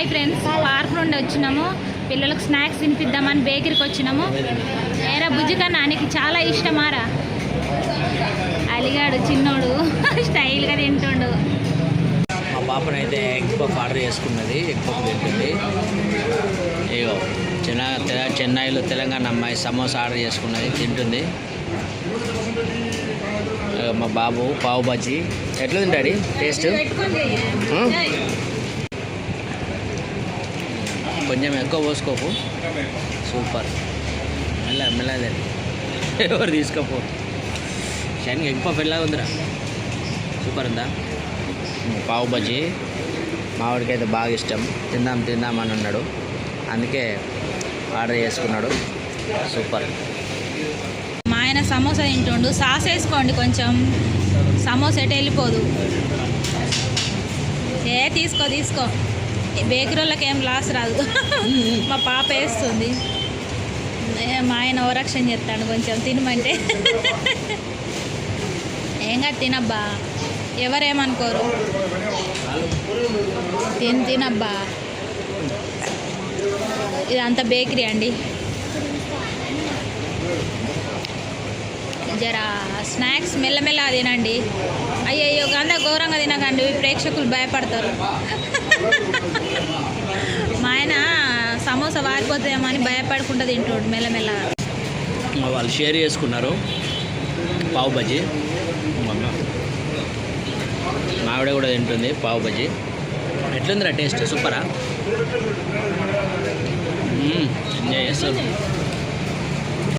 Hi friends, park నుండి వచ్చినాము. పిల్లలకు స్నాక్స్ తినిపిద్దామని బేకరీకి వచ్చినాము. ఏరా బుజ్జిగా నానికి చాలా ఇష్టమారా. అలిగాడు చిన్నోడు, స్టైల్గా తింటుండు. మా పాపనైతే ఎగ్ పఫ్ ఆర్డర్ చేసుకున్నది. ఎగ్ పఫ్ తింటుంది. ఇగో చెన్నైలో తెలంగాణ అమ్మాయి సమోసా ఆర్డర్ చేసుకున్నది, తింటుంది. మా బాబు పావు బజ్జీ ఎట్లా తింటాడు టేస్ట్? కొంచెం ఎక్కువ పోసుకోపు. సూపర్. మెల్లది ఎవరు తీసుకోపో. షైన్ ఎగ్ పఫ్ ఎలా ఉందిరా? సూపర్ ఉందా? పావు బజ్జీ మావాడికి అయితే బాగా ఇష్టం. తిందామని అన్నాడు, అందుకే ఆర్డర్ చేసుకున్నాడు. సూపర్. మా ఆయన సమోసా తింటుండు. సాస్ వేసుకోండి కొంచెం, సమోసా ఎటు వెళ్ళిపోదు. తీసుకో బేకరీ వాళ్ళకి ఏం లాస్ రాదు. మా పాప వేస్తుంది. మా ఆయన ఓరక్షణ చేస్తాడు కొంచెం తినమంటే. ఏంగా తినబ్బా, ఎవరేమనుకోరు. తినబ్బా. ఇదంతా బేకరీ అండి. జరా స్నాక్స్ మెల్లమెల్ల తినండి. అయ్యయ్యో గంద ఘోరంగా తినకండి, ప్రేక్షకులు భయపడతారు. మా ఆయన సమోసా వారిపోతాయేమో అని భయపడకుండా తింటాడు మెల్లమెల్ల. వాళ్ళు షేర్ చేసుకున్నారు పావు బజ్జీ. మావిడ కూడా తింటుంది పావు బజ్జీ. ఎట్లుందిరా టేస్ట్? సూపరా? ఎంజాయ్ చేస్తాం.